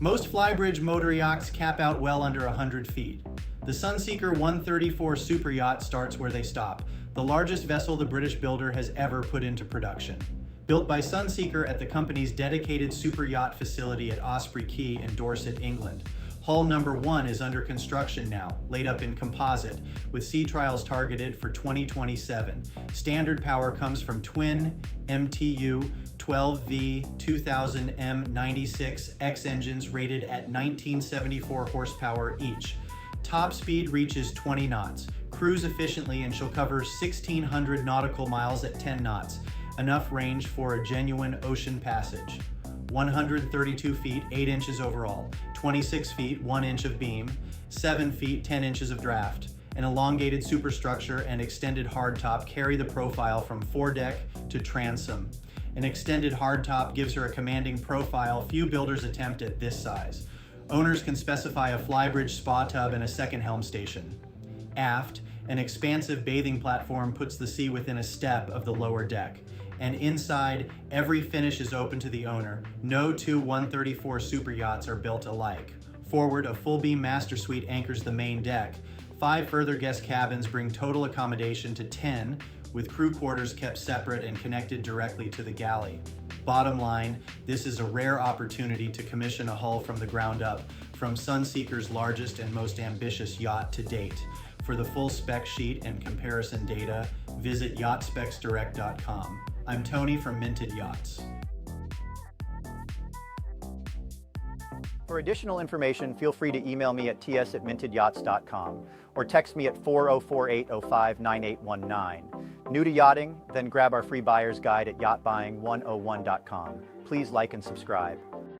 Most flybridge motor yachts cap out well under 100 feet. The Sunseeker 134 Superyacht starts where they stop, the largest vessel the British builder has ever put into production. Built by Sunseeker at the company's dedicated superyacht facility at Osprey Quay in Dorset, England. Hull number 1 is under construction now, laid up in composite, with sea trials targeted for 2027. Standard power comes from twin MTU 12V 2000 M96X engines rated at 1974 horsepower each. Top speed reaches 20 knots. Cruise efficiently and she'll cover 1,600 nautical miles at 10 knots, enough range for a genuine ocean passage. 132 feet, 8 inches overall, 26 feet, 1 inch of beam, 7 feet, 10 inches of draft. An elongated superstructure and extended hardtop carry the profile from foredeck to transom. An extended hardtop gives her a commanding profile few builders attempt at this size. Owners can specify a flybridge spa tub and a second helm station. Aft, an expansive bathing platform puts the sea within a step of the lower deck. And inside, every finish is open to the owner. No two 134 super yachts are built alike. Forward, a full-beam master suite anchors the main deck. 5 further guest cabins bring total accommodation to 10, with crew quarters kept separate and connected directly to the galley. Bottom line, this is a rare opportunity to commission a hull from the ground up, from Sunseeker's largest and most ambitious yacht to date. For the full spec sheet and comparison data, visit yachtspecsdirect.com. I'm Tony from Minted Yachts. For additional information, feel free to email me at ts@mintedyachts.com or text me at 404-805-9819. New to yachting? Then grab our free buyer's guide at yachtbuying101.com. Please like and subscribe.